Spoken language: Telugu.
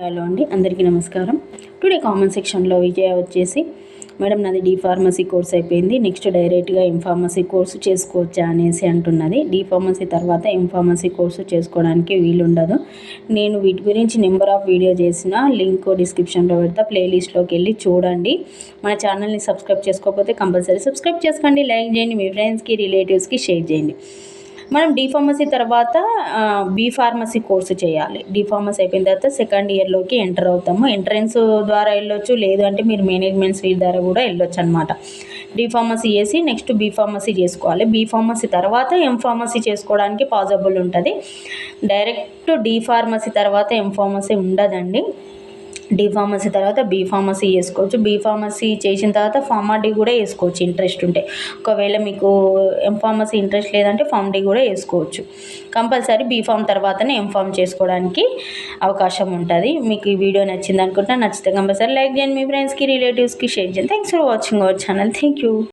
హలో అండి, అందరికీ నమస్కారం. టుడే కామెంట్ సెక్షన్లో విజయ వచ్చేసి, మేడం నాది డి ఫార్మసీ కోర్స్ అయిపోయింది, నెక్స్ట్ డైరెక్ట్గా ఎం ఫార్మసీ కోర్సు చేసుకోవచ్చా అనేసి అంటున్నది. డి ఫార్మసీ తర్వాత ఎం ఫార్మసీ కోర్సు చేసుకోవడానికి వీలుండదు. నేను వీటి గురించి నెంబర్ ఆఫ్ వీడియో చేసిన లింక్ డిస్క్రిప్షన్లో పెడతా, ప్లేలిస్ట్లోకి వెళ్ళి చూడండి. మన ఛానల్ని సబ్స్క్రైబ్ చేసుకోకపోతే కంపల్సరీ సబ్స్క్రైబ్ చేసుకోండి, లైక్ చేయండి, మీ ఫ్రెండ్స్కి రిలేటివ్స్కి షేర్ చేయండి. మనం డి ఫార్మసీ తర్వాత బీ ఫార్మసీ కోర్సు చేయాలి. డి ఫార్మసీ అయిపోయిన తర్వాత సెకండ్ ఇయర్లోకి ఎంటర్ అవుతాము. ఎంట్రన్స్ ద్వారా వెళ్ళొచ్చు, లేదు అంటే మీరు మేనేజ్మెంట్ సీట్ ద్వారా కూడా వెళ్ళొచ్చు అనమాట. డి ఫార్మసీ చేసి నెక్స్ట్ బీ ఫార్మసీ చేసుకోవాలి. బీ ఫార్మసీ తర్వాత ఎం ఫార్మసీ చేసుకోవడానికి పాసిబుల్ ఉంటుంది. డైరెక్ట్ డి ఫార్మసీ తర్వాత ఎం ఫార్మసీ ఉండదండి. డి ఫార్మసీ తర్వాత బీ ఫార్మసీ చేసుకోవచ్చు. బీ ఫార్మసీ చేసిన తర్వాత ఫార్మా-డి కూడా వేసుకోవచ్చు ఇంట్రెస్ట్ ఉంటే. ఒకవేళ మీకు ఎం ఫార్మసీ ఇంట్రెస్ట్ లేదంటే ఫార్మ్-డి కూడా వేసుకోవచ్చు. కంపల్సరీ బీ ఫార్మ్ తర్వాతనే ఎం ఫార్మ్ చేసుకోవడానికి అవకాశం ఉంటుంది. మీకు ఈ వీడియో నచ్చింది అనుకుంటున్నా. నచ్చితే కంపల్సరీ లైక్ చేయండి, మీ ఫ్రెండ్స్కి రిలేటివ్స్కి షేర్ చేయండి. Thanks for watching our channel. Thank you.